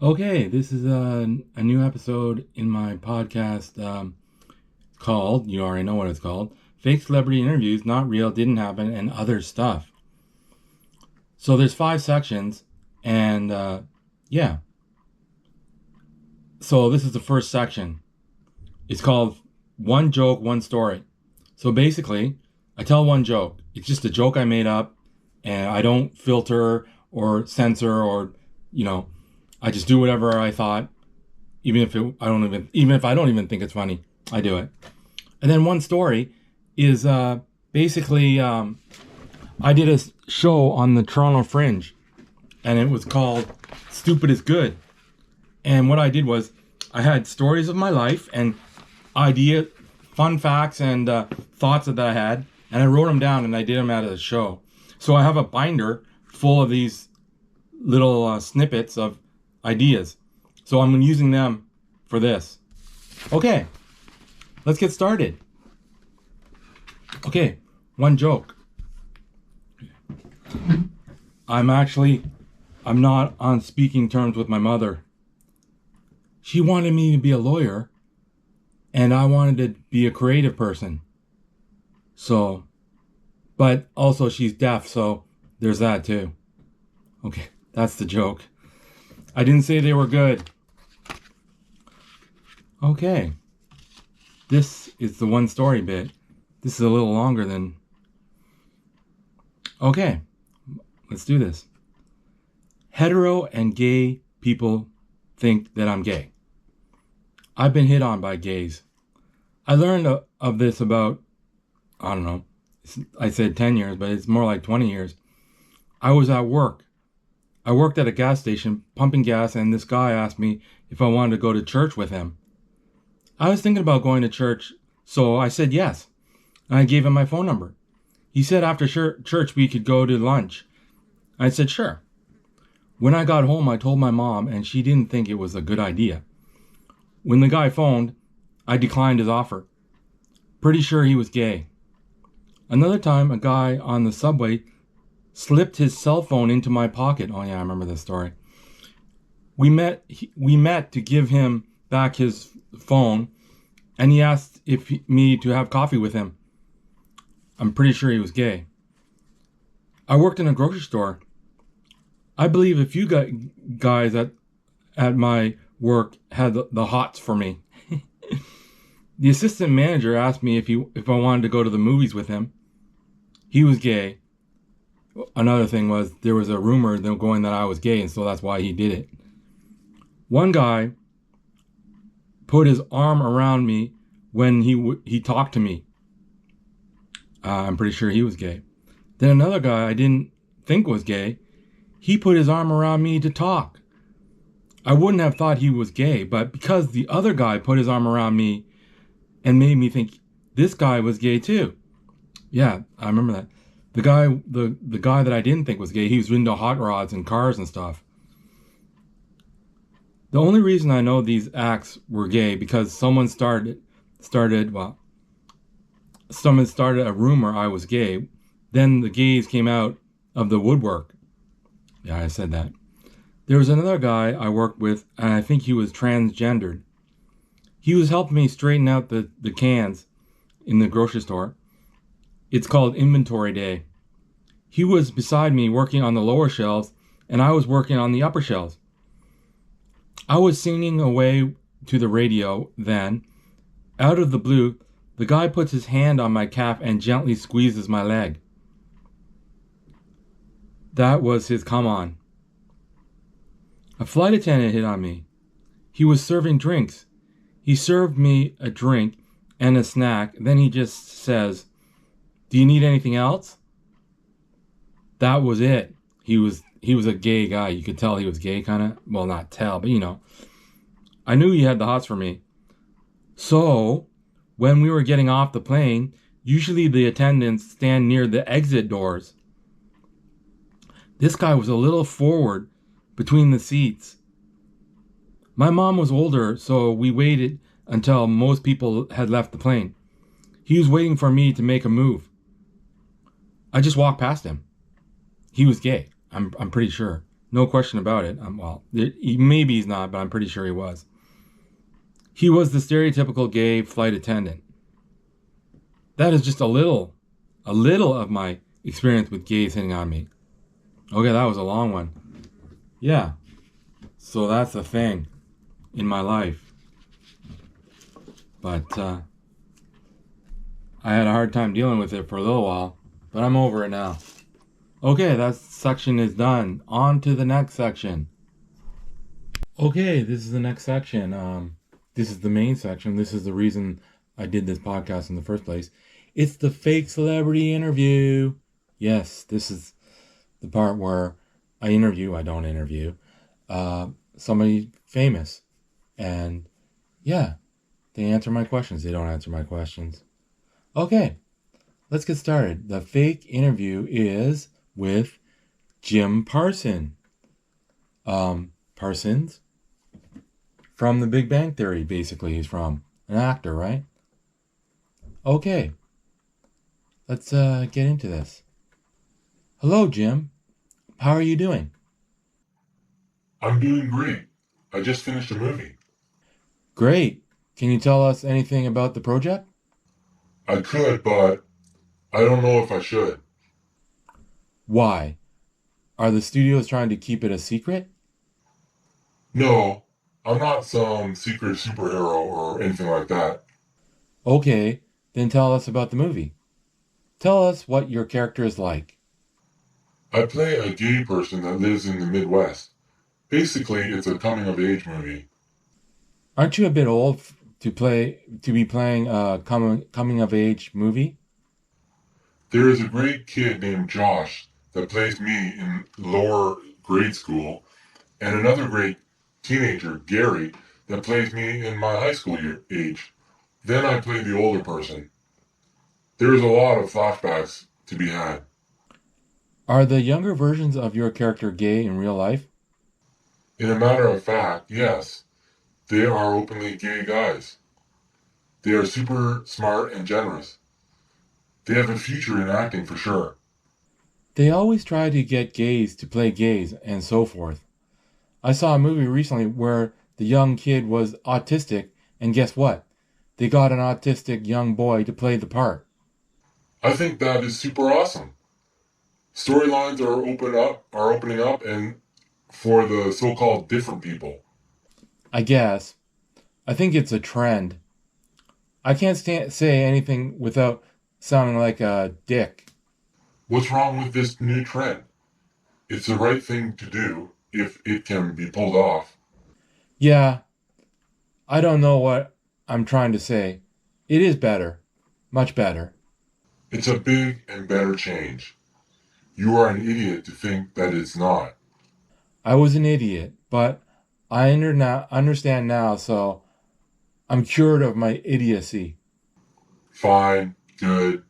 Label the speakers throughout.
Speaker 1: Okay, this is a new episode in my podcast called, you already know what it's called, Fake Celebrity Interviews, Not Real, Didn't Happen, and Other Stuff. So there's 5 sections, and yeah. So this is the first section. It's called One Joke, One Story. So basically, I tell one joke. It's just a joke I made up, and I don't filter or censor or, I just do whatever I thought, even if I don't even think it's funny, I do it. And then one story is basically I did a show on the Toronto Fringe, and it was called Stupid is Good. And what I did was I had stories of my life and fun facts and thoughts that I had, and I wrote them down and I did them at a show. So I have a binder full of these little snippets of ideas. So I'm using them for this. Okay, let's get started. Okay, one joke. I'm not on speaking terms with my mother. She wanted me to be a lawyer, and I wanted to be a creative person. So, but also she's deaf, so there's that too. Okay, that's the joke. I didn't say they were good. Okay. This is the one story bit. This is a little longer than... Okay. Let's do this. Hetero and gay people think that I'm gay. I've been hit on by gays. I learned of this about, I don't know, I said 10 years, but it's more like 20 years. I was at work. I worked at a gas station pumping gas, and this guy asked me if I wanted to go to church with him. I was thinking about going to church, so I said yes, and I gave him my phone number. He said after church we could go to lunch. I said sure. When I got home, I told my mom, and she didn't think it was a good idea. When the guy phoned, I declined his offer. Pretty sure he was gay. Another time, a guy on the subway slipped his cell phone into my pocket. Oh yeah, I remember this story. We met to give him back his phone, and he asked me to have coffee with him. I'm pretty sure he was gay. I worked in a grocery store. I believe a few guys at my work had the hots for me. The assistant manager asked me if I wanted to go to the movies with him. He was gay. Another thing was there was a rumor going that I was gay, and so that's why he did it. One guy put his arm around me when he talked to me. I'm pretty sure he was gay. Then another guy I didn't think was gay, he put his arm around me to talk. I wouldn't have thought he was gay, but because the other guy put his arm around me and made me think this guy was gay too. Yeah, I remember that. The guy that I didn't think was gay, he was into hot rods and cars and stuff. The only reason I know these acts were gay because someone started a rumor I was gay. Then the gays came out of the woodwork. Yeah, I said that. There was another guy I worked with, and I think he was transgendered. He was helping me straighten out the cans in the grocery store. It's called inventory day. He was beside me working on the lower shelves, and I was working on the upper shelves. I was singing away to the radio then. Out of the blue, the guy puts his hand on my calf and gently squeezes my leg. That was his come on. A flight attendant hit on me. He was serving drinks. He served me a drink and a snack. Then he just says, "Do you need anything else?" That was it. He was a gay guy. You could tell he was gay, kind of. Well, not tell, but I knew he had the hots for me. So, when we were getting off the plane, usually the attendants stand near the exit doors. This guy was a little forward between the seats. My mom was older, so we waited until most people had left the plane. He was waiting for me to make a move. I just walked past him. He was gay. I'm pretty sure. No question about it. Maybe he's not, but I'm pretty sure he was. He was the stereotypical gay flight attendant. That is just a little of my experience with gays hitting on me. Okay, that was a long one. Yeah. So that's the thing in my life. But I had a hard time dealing with it for a little while, but I'm over it now. Okay, that section is done. On to the next section. Okay, this is the next section. This is the main section. This is the reason I did this podcast in the first place. It's the fake celebrity interview. Yes, this is the part where I don't interview, somebody famous. And yeah, they answer my questions. They don't answer my questions. Okay, let's get started. The fake interview is with Jim Parsons. Parsons from The Big Bang Theory, basically. He's from an actor, right? Okay, let's get into this. Hello, Jim. How are you doing?
Speaker 2: I'm doing great. I just finished a movie.
Speaker 1: Great. Can you tell us anything about the project?
Speaker 2: I could, but I don't know if I should.
Speaker 1: Why? Are the studios trying to keep it a secret?
Speaker 2: No, I'm not some secret superhero or anything like that.
Speaker 1: Okay, then tell us about the movie. Tell us what your character is like.
Speaker 2: I play a gay person that lives in the Midwest. Basically, it's a coming of age movie.
Speaker 1: Aren't you a bit old to be playing a coming of age movie?
Speaker 2: There is a great kid named Josh that plays me in lower grade school, and another great teenager, Gary, that plays me in my high school age. Then I play the older person. There is a lot of flashbacks to be had.
Speaker 1: Are the younger versions of your character gay in real life?
Speaker 2: In a matter of fact, yes, they are openly gay guys. They are super smart and generous. They have a future in acting for sure.
Speaker 1: They always try to get gays to play gays and so forth. I saw a movie recently where the young kid was autistic, and guess what? They got an autistic young boy to play the part.
Speaker 2: I think that is super awesome. Storylines are opening up and for the so-called different people.
Speaker 1: I guess. I think it's a trend. I can't say anything without sounding like a dick.
Speaker 2: What's wrong with this new trend? It's the right thing to do if it can be pulled off.
Speaker 1: Yeah, I don't know what I'm trying to say. It is better. Much better.
Speaker 2: It's a big and better change. You are an idiot to think that it's not.
Speaker 1: I was an idiot, but understand now, so I'm cured of my idiocy.
Speaker 2: Fine, good.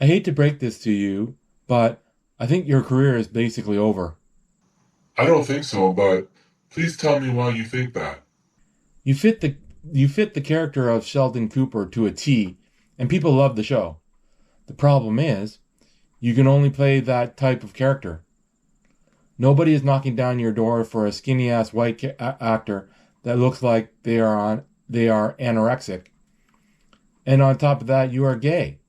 Speaker 1: I hate to break this to you, but I think your career is basically over.
Speaker 2: I don't think so, but please tell me why you think that.
Speaker 1: You fit the you fit the character of Sheldon Cooper to a T, and people love the show. The problem is, you can only play that type of character. Nobody is knocking down your door for a skinny ass white actor that looks like they are anorexic. And on top of that, you are gay.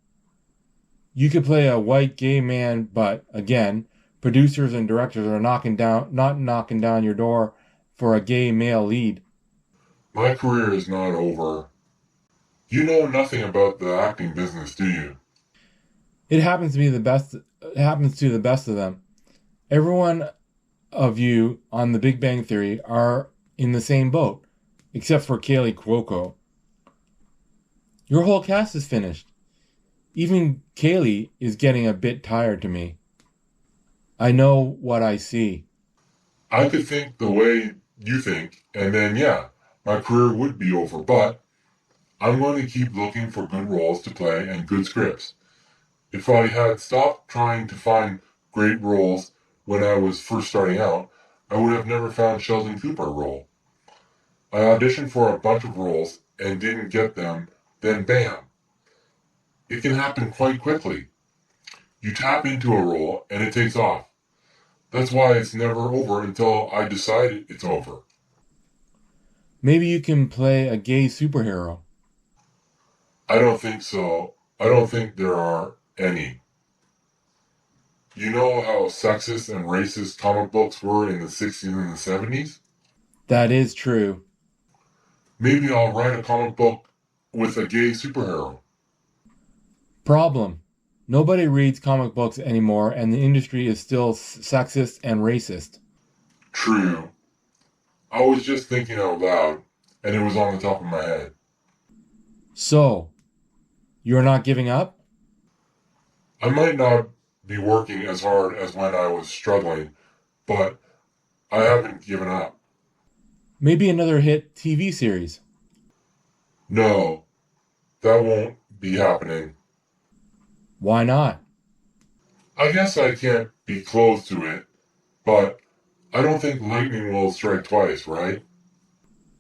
Speaker 1: You could play a white gay man, but again, producers and directors are not knocking down your door for a gay male lead.
Speaker 2: My career is not over. You know nothing about the acting business, do you?
Speaker 1: It happens to be the best. It happens to the best of them. Everyone of you on The Big Bang Theory are in the same boat, except for Kaylee Cuoco. Your whole cast is finished. Even Kaylee is getting a bit tired to me. I know what I see.
Speaker 2: I could think the way you think, and then yeah, my career would be over, but I'm going to keep looking for good roles to play and good scripts. If I had stopped trying to find great roles when I was first starting out, I would have never found Sheldon Cooper role. I auditioned for a bunch of roles and didn't get them, then bam. It can happen quite quickly. You tap into a role and it takes off. That's why it's never over until I decide it's over.
Speaker 1: Maybe you can play a gay superhero.
Speaker 2: I don't think so. I don't think there are any. You know how sexist and racist comic books were in the 60s and the 70s?
Speaker 1: That is true.
Speaker 2: Maybe I'll write a comic book with a gay superhero.
Speaker 1: Problem. Nobody reads comic books anymore, and the industry is still sexist and racist.
Speaker 2: True. I was just thinking out loud, and it was on the top of my head.
Speaker 1: So, you're not giving up?
Speaker 2: I might not be working as hard as when I was struggling, but I haven't given up.
Speaker 1: Maybe another hit TV series.
Speaker 2: No, that won't be happening.
Speaker 1: Why not?
Speaker 2: I guess I can't be close to it, but I don't think lightning will strike twice, right?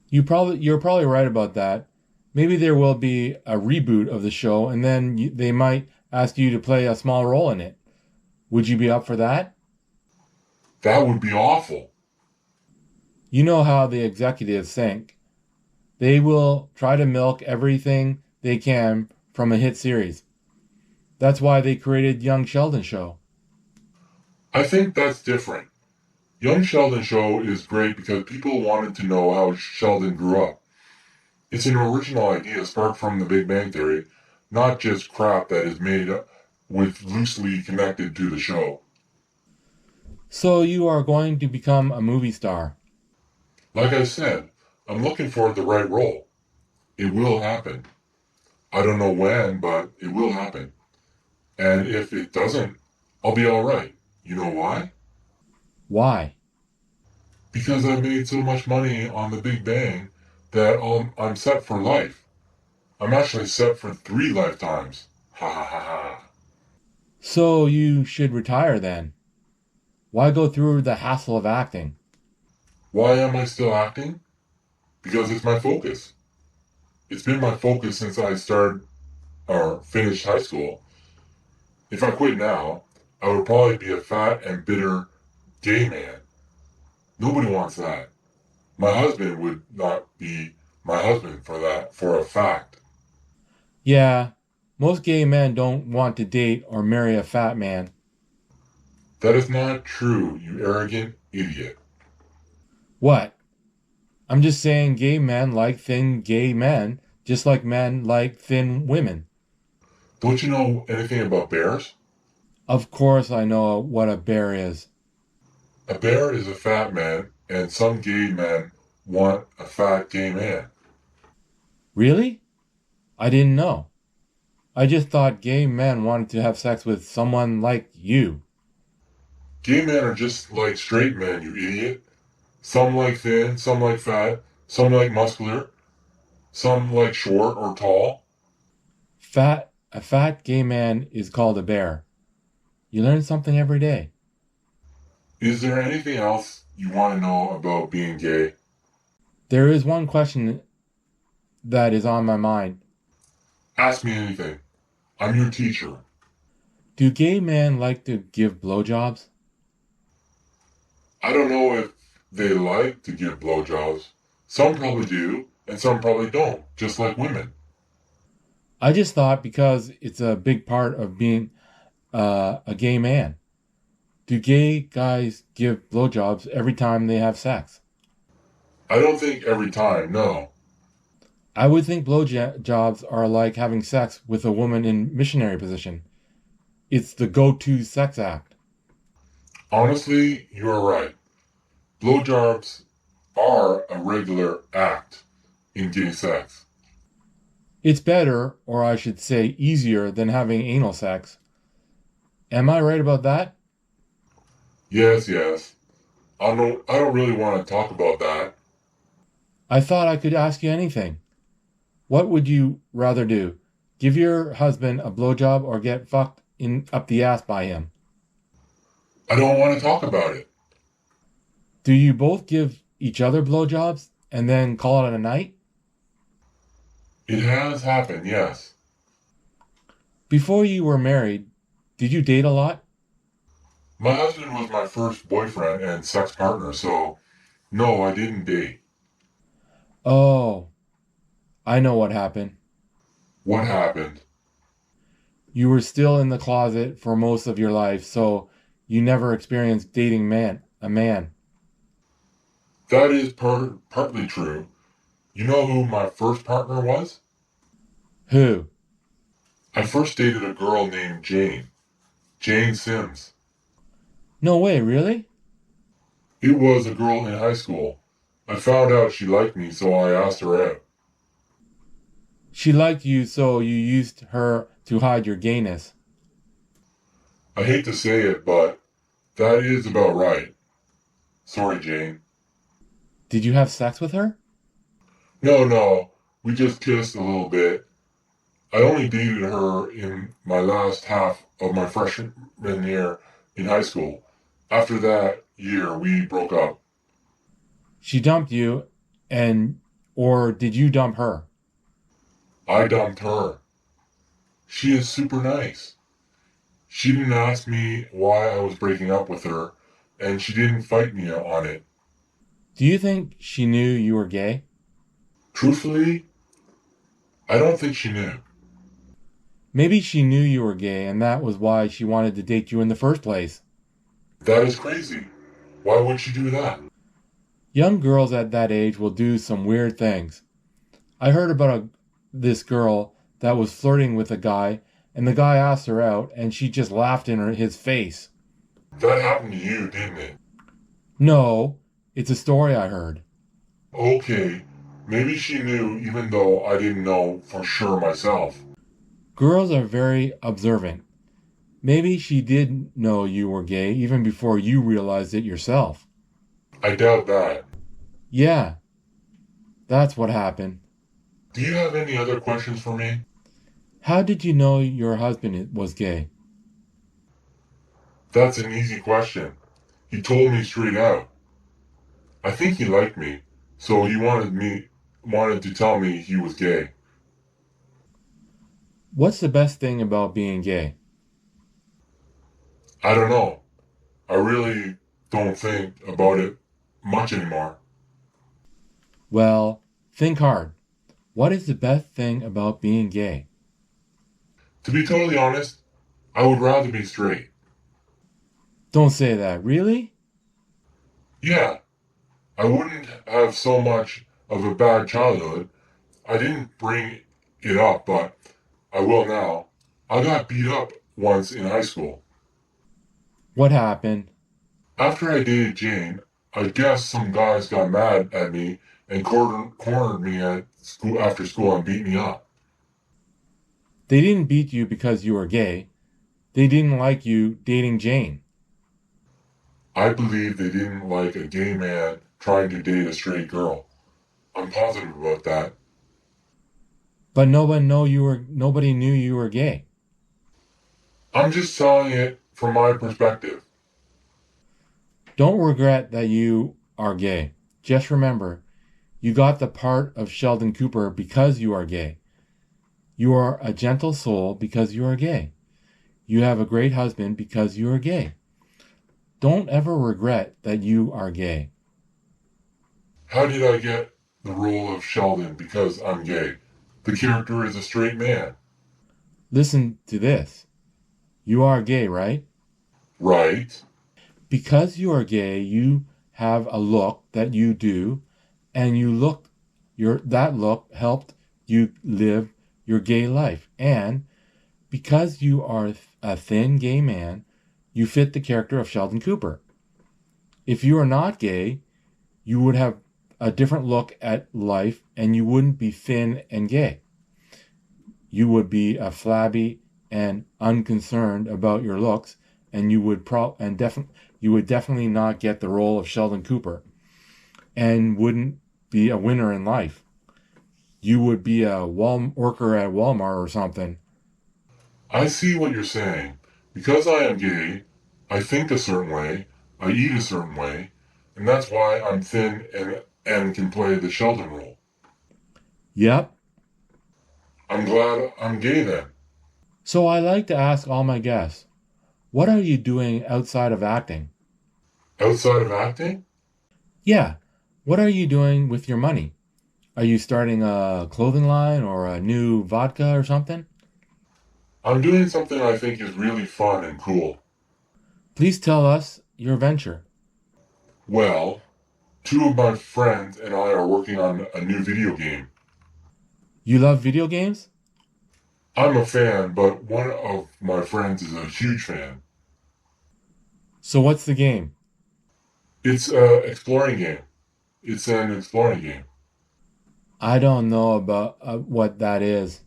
Speaker 1: You're probably right about that. Maybe there will be a reboot of the show, and then they might ask you to play a small role in it. Would you be up for that?
Speaker 2: That would be awful.
Speaker 1: You know how the executives think. They will try to milk everything they can from a hit series. That's why they created Young Sheldon Show.
Speaker 2: I think that's different. Young Sheldon Show is great because people wanted to know how Sheldon grew up. It's an original idea sparked from the Big Bang Theory, not just crap that is made with loosely connected to the show.
Speaker 1: So you are going to become a movie star.
Speaker 2: Like I said, I'm looking for the right role. It will happen. I don't know when, but it will happen. And if it doesn't, I'll be alright. You know why?
Speaker 1: Why?
Speaker 2: Because I made so much money on the Big Bang that I'm set for life. I'm actually set for 3 lifetimes. Ha ha ha ha.
Speaker 1: So you should retire then. Why go through the hassle of acting?
Speaker 2: Why am I still acting? Because it's my focus. It's been my focus since I started or finished high school. If I quit now, I would probably be a fat and bitter gay man. Nobody wants that. My husband would not be my husband for that, for a fact.
Speaker 1: Yeah, most gay men don't want to date or marry a fat man.
Speaker 2: That is not true, you arrogant idiot.
Speaker 1: What? I'm just saying gay men like thin gay men, just like men like thin women.
Speaker 2: Don't you know anything about bears?
Speaker 1: Of course I know what a bear is.
Speaker 2: A bear is a fat man, and some gay men want a fat gay man.
Speaker 1: Really? I didn't know. I just thought gay men wanted to have sex with someone like you.
Speaker 2: Gay men are just like straight men, you idiot. Some like thin, some like fat, some like muscular, some like short or tall.
Speaker 1: A fat gay man is called a bear. You learn something every day.
Speaker 2: Is there anything else you want to know about being gay?
Speaker 1: There is one question that is on my mind.
Speaker 2: Ask me anything. I'm your teacher.
Speaker 1: Do gay men like to give blowjobs?
Speaker 2: I don't know if they like to give blowjobs. Some probably do, and some probably don't, just like women.
Speaker 1: I just thought because it's a big part of being a gay man. Do gay guys give blowjobs every time they have sex?
Speaker 2: I don't think every time, no.
Speaker 1: I would think blowjobs are like having sex with a woman in missionary position. It's the go-to sex act.
Speaker 2: Honestly, you're right. Blowjobs are a regular act in gay sex.
Speaker 1: It's better, or I should say easier, than having anal sex. Am I right about that?
Speaker 2: Yes, yes. I don't really want to talk about that.
Speaker 1: I thought I could ask you anything. What would you rather do? Give your husband a blowjob or get fucked in up the ass by him?
Speaker 2: I don't want to talk about it.
Speaker 1: Do you both give each other blowjobs and then call it a night?
Speaker 2: It has happened, yes.
Speaker 1: Before you were married, did you date a lot?
Speaker 2: My husband was my first boyfriend and sex partner, so no, I didn't date.
Speaker 1: Oh, I know what happened.
Speaker 2: What happened?
Speaker 1: You were still in the closet for most of your life, so you never experienced dating a man.
Speaker 2: That is partly true. You know who my first partner was?
Speaker 1: Who?
Speaker 2: I first dated a girl named Jane. Jane Sims.
Speaker 1: No way, really?
Speaker 2: It was a girl in high school. I found out she liked me, so I asked her out.
Speaker 1: She liked you, so you used her to hide your gayness.
Speaker 2: I hate to say it, but that is about right. Sorry, Jane.
Speaker 1: Did you have sex with her?
Speaker 2: No, no, we just kissed a little bit. I only dated her in my last half of my freshman year in high school. After that year, we broke up.
Speaker 1: She dumped you, and or did you dump her?
Speaker 2: I dumped her. She is super nice. She didn't ask me why I was breaking up with her, and she didn't fight me on it.
Speaker 1: Do you think she knew you were gay?
Speaker 2: Truthfully, I don't think she knew.
Speaker 1: Maybe she knew you were gay, and that was why she wanted to date you in the first place.
Speaker 2: That is crazy. Why would she do that?
Speaker 1: Young girls at that age will do some weird things. I heard about this girl that was flirting with a guy, and the guy asked her out, and she just laughed in his face.
Speaker 2: That happened to you, didn't it?
Speaker 1: No, it's a story I heard.
Speaker 2: Okay, maybe she knew even though I didn't know for sure myself.
Speaker 1: Girls are very observant. Maybe she did know you were gay even before you realized it yourself.
Speaker 2: I doubt that.
Speaker 1: Yeah, that's what happened.
Speaker 2: Do you have any other questions for me?
Speaker 1: How did you know your husband was gay?
Speaker 2: That's an easy question. He told me straight out. I think he liked me, so he wanted to tell me he was gay.
Speaker 1: What's the best thing about being gay?
Speaker 2: I don't know. I really don't think about it much anymore.
Speaker 1: Well, think hard. What is the best thing about being gay?
Speaker 2: To be totally honest, I would rather be straight.
Speaker 1: Don't say that. Really?
Speaker 2: Yeah, I wouldn't have so much of a bad childhood. I didn't bring it up, but I will now. I got beat up once in high school.
Speaker 1: What happened?
Speaker 2: After I dated Jane, I guess some guys got mad at me and cornered me at school after school and beat me up.
Speaker 1: They didn't beat you because you were gay. They didn't like you dating Jane.
Speaker 2: I believe they didn't like a gay man trying to date a straight girl. I'm positive about that.
Speaker 1: But nobody knew you were gay.
Speaker 2: I'm just telling it from my perspective.
Speaker 1: Don't regret that you are gay. Just remember, you got the part of Sheldon Cooper because you are gay. You are a gentle soul because you are gay. You have a great husband because you are gay. Don't ever regret that you are gay.
Speaker 2: How did I get the role of Sheldon because I'm gay? The character is a straight man.
Speaker 1: Listen to this. You are gay, right?
Speaker 2: Right?
Speaker 1: Because you are gay, you have a look that you do, and that look helped you live your gay life. And because you are a thin gay man, you fit the character of Sheldon Cooper. If you are not gay, you would have a different look at life and you wouldn't be thin and gay. You would be a flabby and unconcerned about your looks, and you would definitely not get the role of Sheldon Cooper and wouldn't be a winner in life. You would be a worker at Walmart or something.
Speaker 2: I see what you're saying. Because I am gay, I think a certain way, I eat a certain way, and that's why I'm thin and can play the Sheldon role.
Speaker 1: Yep.
Speaker 2: I'm glad I'm gay then.
Speaker 1: So I like to ask all my guests, What are you doing outside of acting?
Speaker 2: Outside of acting,
Speaker 1: Yeah, what are you doing with your money? Are you starting a clothing line or a new vodka or something?
Speaker 2: I'm doing something I think is really fun and cool.
Speaker 1: Please tell us your venture.
Speaker 2: Well, two of my friends and I are working on a new video game.
Speaker 1: You love video games?
Speaker 2: I'm a fan, but one of my friends is a huge fan.
Speaker 1: So what's the game?
Speaker 2: It's an exploring game. It's an exploring game.
Speaker 1: I don't know about what that is.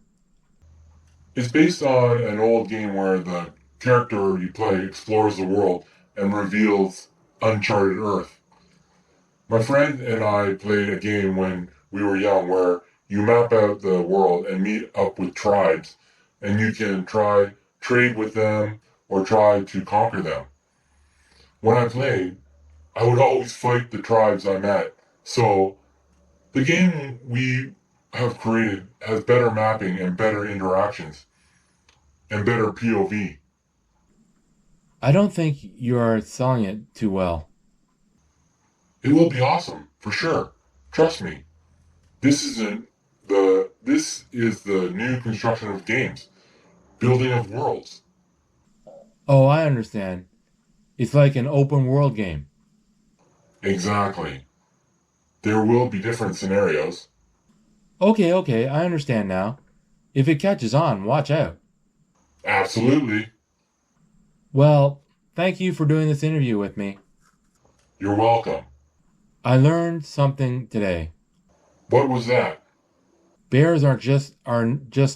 Speaker 2: It's based on an old game where the character you play explores the world and reveals uncharted Earth. My friend and I played a game when we were young where you map out the world and meet up with tribes, and you can try trade with them or try to conquer them. When I played, I would always fight the tribes I met. So the game we have created has better mapping and better interactions and better POV.
Speaker 1: I don't think you are selling it too well.
Speaker 2: It will be awesome for sure. Trust me. This is the new construction of games, building of worlds.
Speaker 1: Oh, I understand. It's like an open world game.
Speaker 2: Exactly. There will be different scenarios.
Speaker 1: Okay, I understand now. If it catches on, watch out.
Speaker 2: Absolutely.
Speaker 1: Well, thank you for doing this interview with me.
Speaker 2: You're welcome.
Speaker 1: I learned something today.
Speaker 2: What was that?
Speaker 1: Bears are just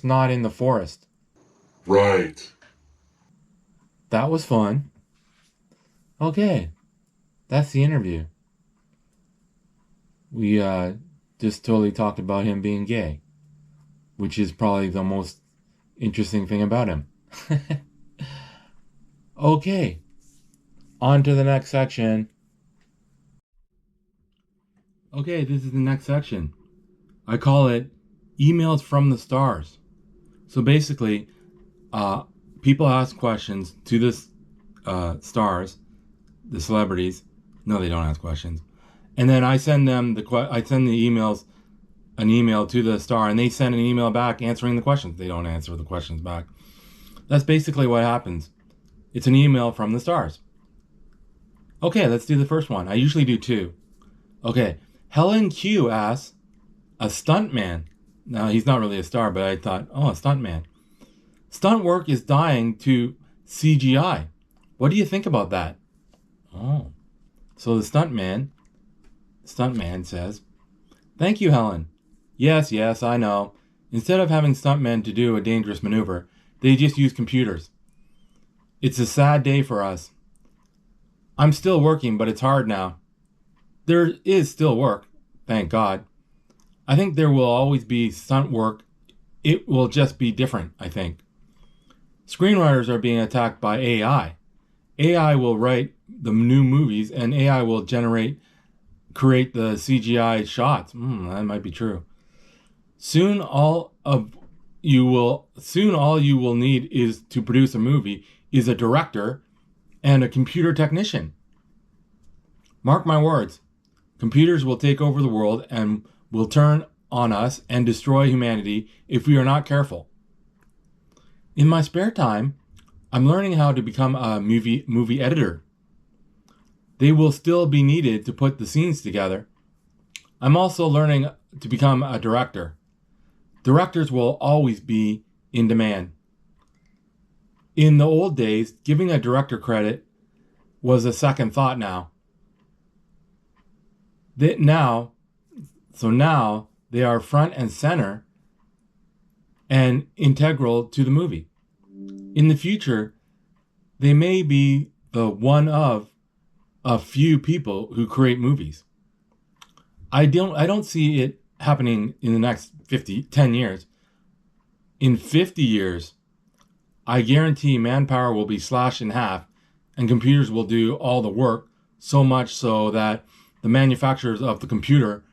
Speaker 1: not in the forest.
Speaker 2: Right.
Speaker 1: That was fun. Okay, that's the interview. We just totally talked about him being gay, which is probably the most interesting thing about him. Okay, on to the next section. Okay, this is the next section. I call it emails from the stars. So basically, uh, people ask questions to the stars, the celebrities. No, they don't ask questions. And then I send them I send the emails, an email to the star, and they send an email back answering the questions. They don't answer the questions back. That's basically what happens. It's an email from the stars. Okay, let's do the first one. I usually do two. Okay, Helen Q asks, a stuntman. Now, he's not really a star, but I thought, oh, a stuntman. Stunt work is dying to CGI. What do you think about that? Oh, so the stuntman says, thank you, Helen. Yes, I know. Instead of having stuntmen to do a dangerous maneuver, they just use computers. It's a sad day for us. I'm still working, but it's hard now. There is still work, thank God. I think there will always be stunt work. It will just be different, I think. Screenwriters are being attacked by AI. AI will write the new movies and AI will create the CGI shots. That might be true. Soon all you will need is to produce a movie is a director and a computer technician. Mark my words. Computers will take over the world and will turn on us and destroy humanity if we are not careful. In my spare time, I'm learning how to become a movie editor. They will still be needed to put the scenes together. I'm also learning to become a director. Directors will always be in demand. In the old days, giving a director credit was a second thought now. Now they are front and center and integral to the movie. In the future, they may be the one of a few people who create movies. I don't see it happening in the next 10 years. In 50 years, I guarantee manpower will be slashed in half and computers will do all the work, so much so that the manufacturers of the computer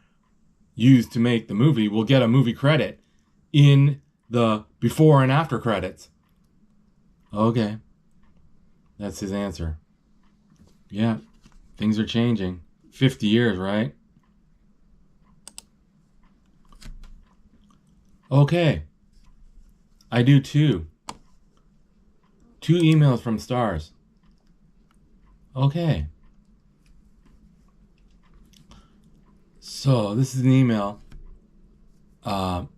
Speaker 1: used to make the movie will get a movie credit in the before and after credits. Okay. That's his answer. Yeah, things are changing. 50 years, right? Okay, I do too. 2 emails from stars. Okay. So this is an email. And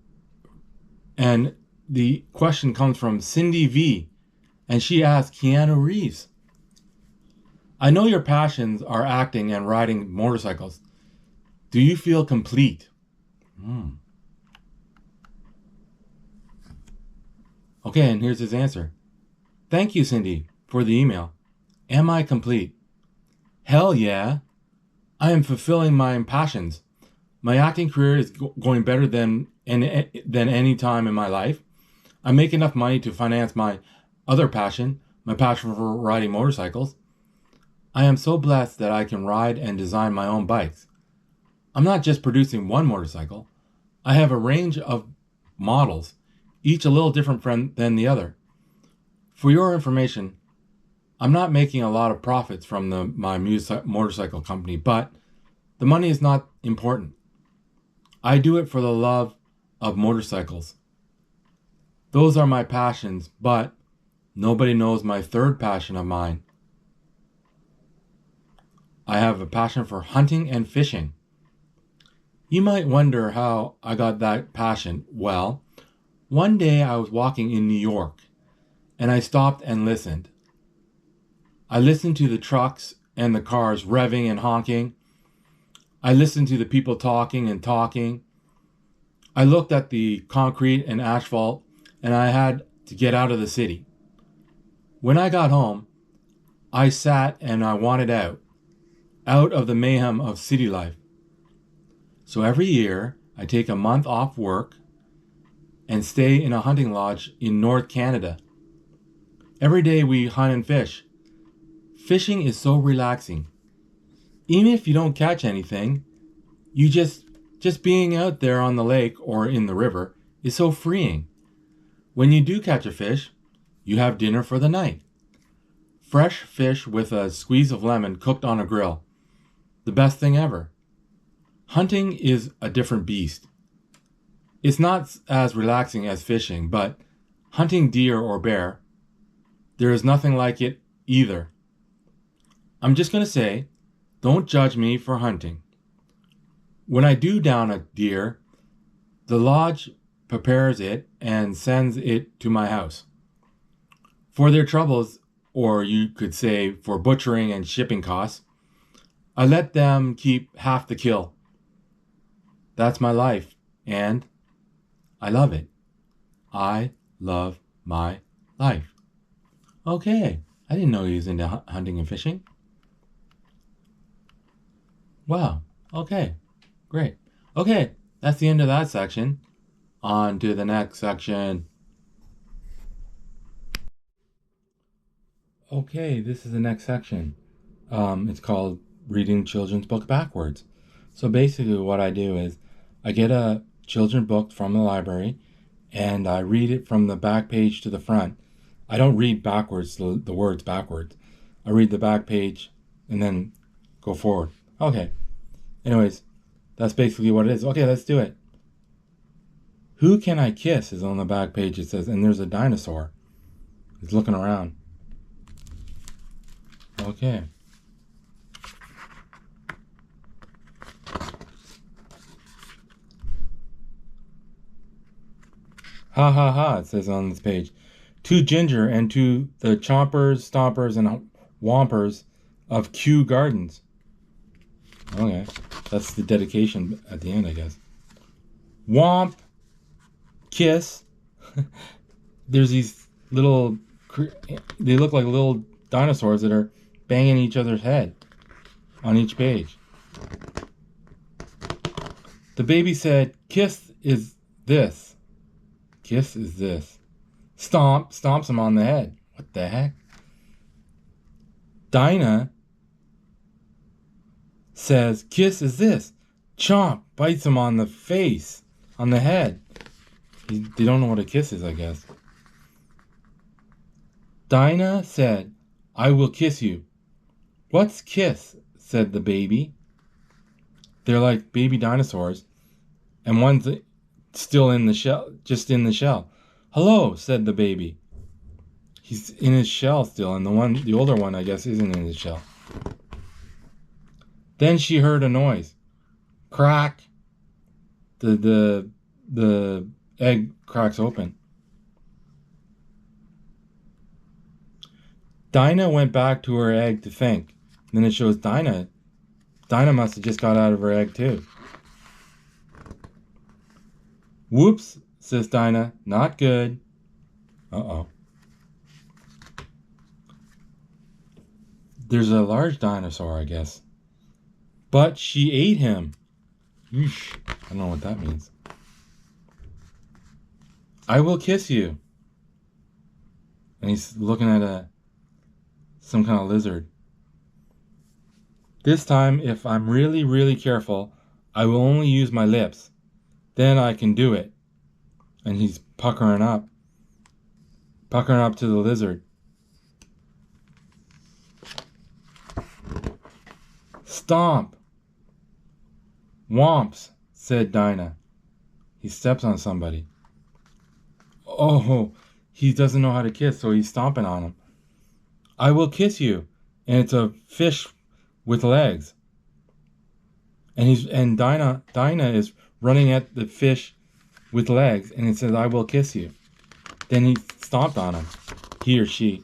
Speaker 1: the question comes from Cindy V. And she asks Keanu Reeves, I know your passions are acting and riding motorcycles. Do you feel complete? Okay, and here's his answer. Thank you, Cindy, for the email. Am I complete? Hell yeah. I am fulfilling my passions. My acting career is going better than any time in my life. I make enough money to finance my other passion, my passion for riding motorcycles. I am so blessed that I can ride and design my own bikes. I'm not just producing one motorcycle. I have a range of models, each a little different than the other. For your information, I'm not making a lot of profits from my motorcycle company, but the money is not important. I do it for the love of motorcycles. Those are my passions, but nobody knows my third passion of mine. I have a passion for hunting and fishing. You might wonder how I got that passion. Well, one day I was walking in New York and I stopped and listened. I listened to the trucks and the cars revving and honking. I listened to the people talking and talking. I looked at the concrete and asphalt and I had to get out of the city. When I got home, I sat and I wanted out of the mayhem of city life. So every year, I take a month off work and stay in a hunting lodge in North Canada. Every day we hunt and fish. Fishing is so relaxing. Even if you don't catch anything, you just being out there on the lake or in the river is so freeing. When you do catch a fish, you have dinner for the night. Fresh fish with a squeeze of lemon cooked on a grill. The best thing ever. Hunting is a different beast. It's not as relaxing as fishing, but hunting deer or bear, there is nothing like it either. I'm just going to say, don't judge me for hunting. When I do down a deer, the lodge prepares it and sends it to my house. For their troubles, or you could say for butchering and shipping costs, I let them keep half the kill. That's my life, and I love it. I love my life. Okay, I didn't know he was into hunting and fishing. Wow, okay, great. Okay, that's the end of that section. On to the next section. Okay, this is the next section. It's called Reading Children's Book Backwards. So basically what I do is I get a children's book from the library and I read it from the back page to the front. I don't read backwards, the words backwards. I read the back page and then go forward. Okay. Anyways, that's basically what it is. Okay, let's do it. Who Can I Kiss is on the back page, it says, and there's a dinosaur. He's looking around. Okay. Ha ha ha, it says on this page. To Ginger and to the chompers, stompers, and wompers of Kew Gardens. Okay, that's the dedication at the end, I guess. Womp, kiss. There's these little, they look like little dinosaurs that are banging each other's head on each page. The baby said, kiss is this. Kiss is this. Stomp, stomps him on the head. What the heck? Dinah says, kiss is this. Chomp, bites him on the face, on the head. They don't know what a kiss is, I guess. Dinah said, I will kiss you. What's kiss? Said the baby. They're like baby dinosaurs, and one's still in the shell, just in the shell. Hello, said the baby. He's in his shell still, and the older one, I guess, isn't in his shell. Then she heard a noise. Crack. The egg cracks open. Dinah went back to her egg to think. Then it shows Dinah. Dinah must have just got out of her egg too. Whoops, says Dinah. Not good. Uh-oh. There's a large dinosaur, I guess. But she ate him. Yeesh. I don't know what that means. I will kiss you. And he's looking at some kind of lizard. This time, if I'm really, really careful, I will only use my lips. Then I can do it. And he's puckering up to the lizard. Stomp. Womps, said Dinah. He steps on somebody. Oh, he doesn't know how to kiss, so he's stomping on him. I will kiss you. And it's a fish with legs. And Dinah is running at the fish with legs, and it says, I will kiss you. Then he stomped on him. He or she.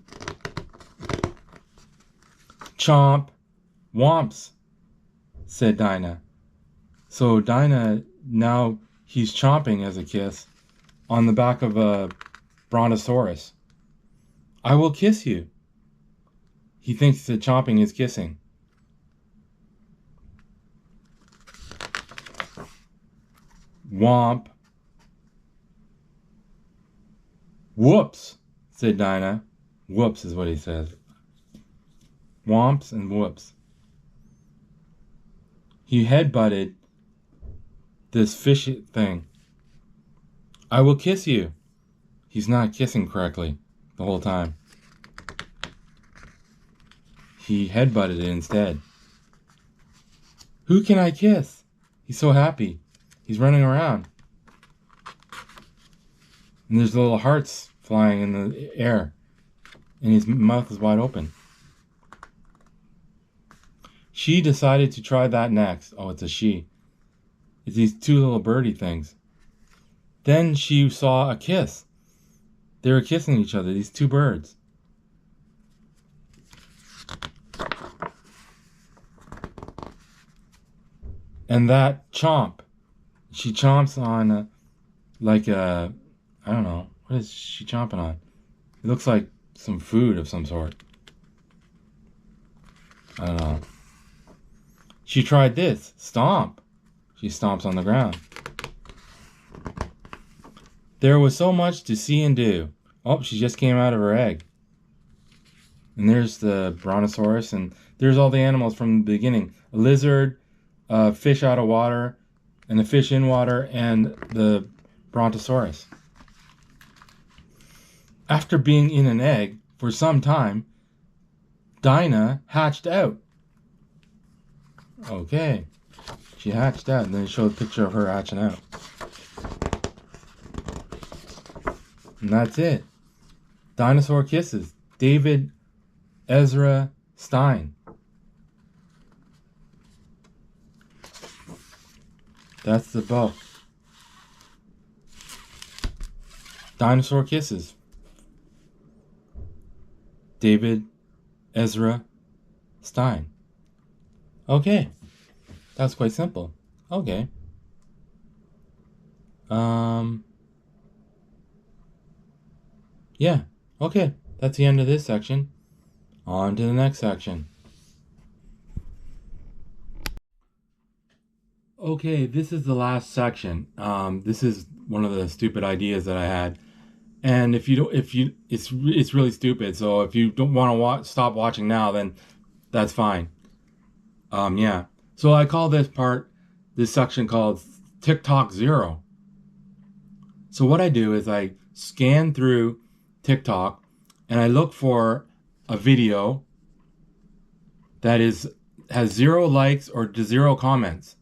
Speaker 1: Chomp. Womps, said Dinah. So Dinah, now he's chomping as a kiss on the back of a brontosaurus. I will kiss you. He thinks that chomping is kissing. Womp. Whoops, said Dinah. Whoops is what he says. Womps and whoops. He headbutted this fish thing. I will kiss you. He's not kissing correctly the whole time. He headbutted it instead. Who can I kiss? He's so happy. He's running around. And there's little hearts flying in the air. And his mouth is wide open. She decided to try that next. Oh, it's a she. It's these two little birdie things. Then she saw a kiss. They were kissing each other, these two birds. And that chomp. She chomps on I don't know. What is she chomping on? It looks like some food of some sort. I don't know. She tried this. Stomp. She stomps on the ground. There was so much to see and do. Oh, she just came out of her egg. And there's the brontosaurus, and there's all the animals from the beginning. A lizard, a fish out of water, and a fish in water, and the brontosaurus. After being in an egg for some time, Dinah hatched out. Okay. She hatched out, and then it showed a picture of her hatching out. And that's it. Dinosaur Kisses. David Ezra Stein. That's the book. Dinosaur Kisses. David Ezra Stein. Okay. That's quite simple. Okay. Yeah. Okay. That's the end of this section. On to the next section. Okay, this is the last section. This is one of the stupid ideas that I had. And it's really stupid. So if you don't want to stop watching now, then that's fine. Yeah. So I call this section called Tik Tok Zero. So what I do is I scan through TikTok and I look for a video that has 0 likes or 0 comments.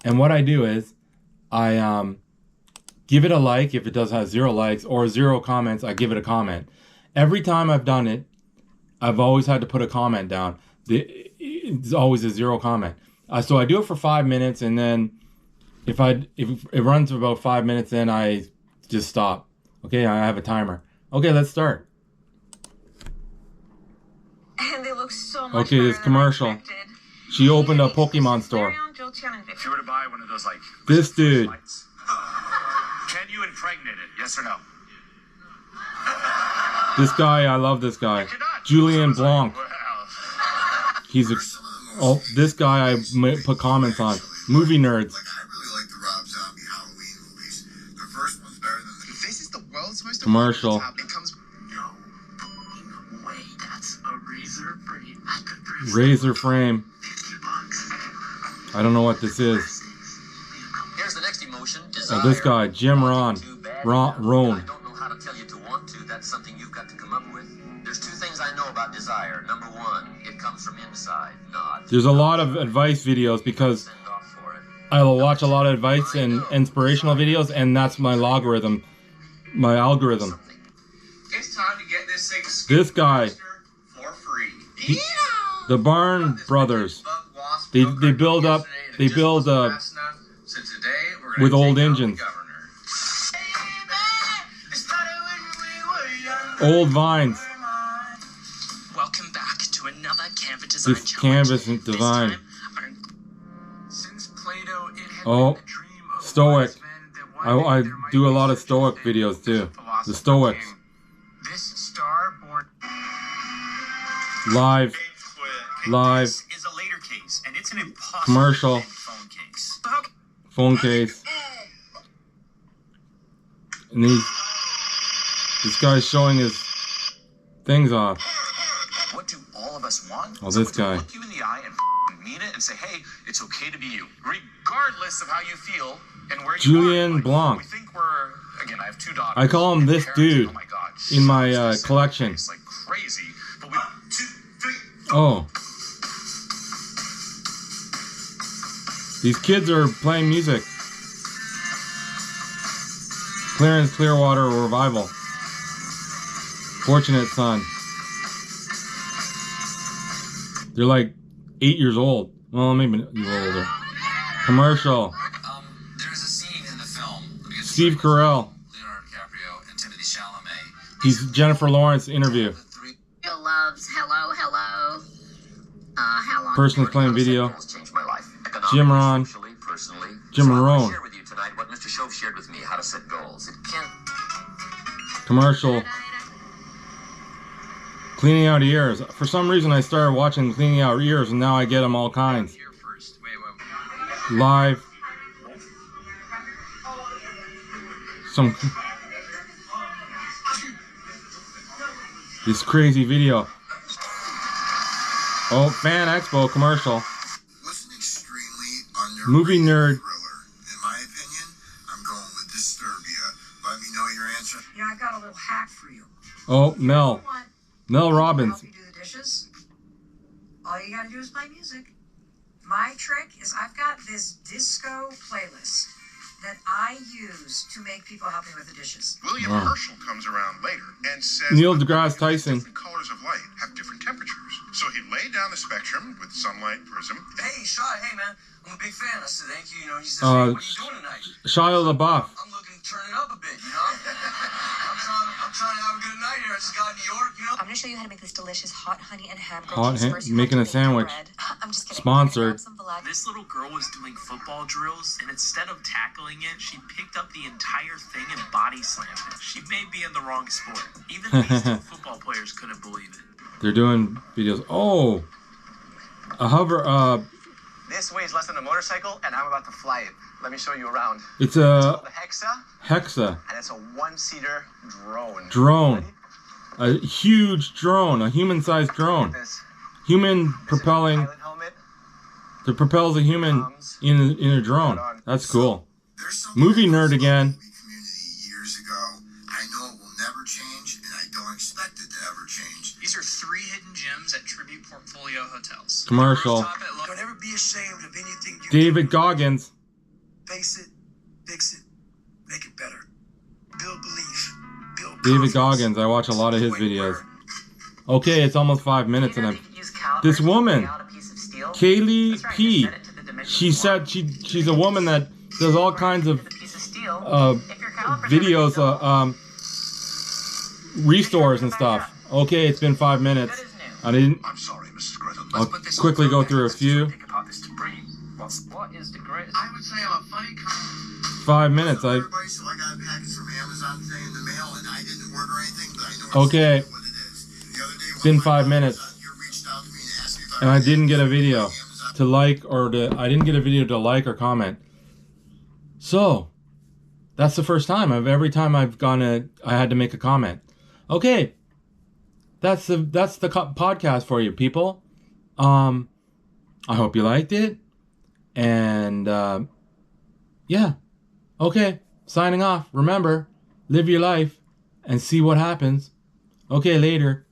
Speaker 1: And what I do is I give it a like if it does have 0 likes, or 0 comments, I give it a comment. Every time I've done it, I've always had to put a comment down. It's always a 0 comment. So I do it for 5 minutes, and then if it runs for about 5 minutes, then I just stop. Okay, I have a timer. Okay, let's start.
Speaker 3: And they look so much
Speaker 1: okay, this commercial. She opened a Pokemon store.
Speaker 4: If you were to buy one of those, like,
Speaker 1: this dude.
Speaker 4: Lights, can you impregnate it? Yes or no?
Speaker 1: This guy, I love this guy. Julian Blanc. He's this guy I put comments on. Movie nerds.
Speaker 5: Like, I really like the Rob Zombie Halloween movies. The first one's better than the... This is the world's most...
Speaker 1: Commercial.
Speaker 5: It comes... No way, that's a razor frame.
Speaker 1: Razor frame. I don't know what this is.
Speaker 6: Here's the next emotion.
Speaker 1: Oh, this guy, Jim Rohn.
Speaker 6: I don't know how to tell you to want to. That's something you've got to come up with. There's 2 things I know about desire. Number 1, it comes from inside, not...
Speaker 1: There's a lot of advice videos because I'll watch a lot of advice and inspirational videos, and that's my algorithm. My algorithm.
Speaker 5: It's time to get this thing...
Speaker 1: This guy.
Speaker 5: For free.
Speaker 1: The Barn Brothers. They build with old engines. Old vines.
Speaker 7: Welcome back to another canvas design
Speaker 1: This canvas design. Oh, Stoic. I do a lot of Stoic videos too. The Stoics. Live.
Speaker 4: This is a later case, and it's an impossible
Speaker 1: Commercial.
Speaker 4: phone case.
Speaker 1: Phone case. And this guy's showing his things off.
Speaker 4: What do all of us want?
Speaker 1: Oh, this guy.
Speaker 4: Look you in the eye and mean it and say, hey, it's okay to be you, regardless of how you feel and where you
Speaker 1: Julian
Speaker 4: are. Like,
Speaker 1: Blanc.
Speaker 4: We think we're, again, I have 2 daughters.
Speaker 1: I call him this dude
Speaker 4: oh my God,
Speaker 1: in my collection.
Speaker 4: It's like crazy, but we 2, 3.
Speaker 1: Oh. These kids are playing music. Clarence Clearwater Revival. Fortunate Son. They're like 8 years old. Well, maybe a little older. Commercial.
Speaker 6: There's a scene in the film.
Speaker 1: Steve Carell.
Speaker 6: Leonardo DiCaprio and Timothée Chalamet.
Speaker 1: He's Jennifer Lawrence interview.
Speaker 3: Loves, hello. How long?
Speaker 1: Person's playing video.
Speaker 6: Changed my life.
Speaker 1: Jim Rohn.
Speaker 6: Personally.
Speaker 1: Jim
Speaker 6: So I'm gonna
Speaker 1: Rohn.
Speaker 6: share with you tonight what Mr. Shove shared with me, how to set goals. It can't...
Speaker 1: Commercial. Cleaning out ears. For some reason, I started watching Cleaning Out Ears, and now I get them all kinds. Live. This crazy video. Oh, Fan Expo commercial.
Speaker 5: What's an extremely underrated
Speaker 1: Movie nerd.
Speaker 5: thriller? In my opinion, I'm going with Disturbia. Let me know your answer.
Speaker 8: Yeah, I got a little hack for you.
Speaker 1: Oh, Mel Robbins.
Speaker 8: Help you do the dishes. All you gotta do is play music. My trick is I've got this disco playlist that I use to make people help me with the dishes.
Speaker 9: William
Speaker 1: Wow.
Speaker 9: Herschel comes around later and says
Speaker 1: Neil deGrasse Tyson.
Speaker 9: different colors of light have different temperatures. So he laid down the spectrum with sunlight prism.
Speaker 6: Hey, Shai, hey, man. I'm a big fan. I said, thank you. You know, he says,
Speaker 1: Uh,
Speaker 6: hey, what are you doing tonight?
Speaker 1: Shia LaBeouf.
Speaker 6: I'm looking to turn it up a bit, you know? I'm trying to have a good night here. I just got New York, you know?
Speaker 3: I'm gonna show you how to make this delicious hot honey and ham.
Speaker 1: Hot making a sandwich.
Speaker 3: I'm just kidding.
Speaker 1: Sponsored.
Speaker 7: This little girl was doing football drills, and instead of tackling it, she picked up the entire thing and body slammed it. She may be in the wrong sport. Even these 2 football players couldn't believe it.
Speaker 1: They're doing videos. Oh, a hover.
Speaker 4: This weighs less than a motorcycle, and I'm about to fly it. Let me show you around.
Speaker 1: It's
Speaker 4: It's called
Speaker 1: a
Speaker 4: the
Speaker 1: Hexa
Speaker 4: and it's a 1-seater drone.
Speaker 1: drone. A huge drone, a human-sized drone.
Speaker 4: This
Speaker 1: Human propelling.
Speaker 4: pilot helmet.
Speaker 1: That propels a human in a drone. That's cool.
Speaker 5: There's something
Speaker 1: Movie
Speaker 5: I
Speaker 1: nerd
Speaker 5: saw in
Speaker 1: again.
Speaker 5: the movie community years ago. I know it will never change, and I don't expect it to ever change.
Speaker 4: You
Speaker 7: These are 3 hidden gems at Tribute Portfolio Hotels.
Speaker 1: Commercial.
Speaker 5: Don't ever be ashamed of anything you
Speaker 1: David
Speaker 5: do.
Speaker 1: Goggins.
Speaker 5: Face it, fix it, make it better. Build belief, build
Speaker 1: David
Speaker 5: confidence.
Speaker 1: Goggins. I watch a lot of his videos. Okay, it's almost 5 minutes, and this woman, Kaylee P. She said she's a woman that does all kinds of videos, restores and stuff. Okay, it's been 5 minutes.
Speaker 9: I'm sorry, Mrs. Griffin.
Speaker 1: I'll quickly go through a few.
Speaker 6: What is the greatest?
Speaker 5: I would say I'm a funny
Speaker 1: 5 minutes.
Speaker 5: So I got a package from Amazon today in the mail, and I didn't order anything, but I know
Speaker 1: Okay.
Speaker 5: what it is. The other day,
Speaker 1: It's been 5 minutes,
Speaker 5: reached out to me and asked me if
Speaker 1: and I didn't get a video to like I didn't get a video to like or comment. So that's the first time every time I've I had to make a comment. Okay, that's the podcast for you people. I hope you liked it, and yeah, okay, signing off. Remember, live your life and see what happens. Okay, later.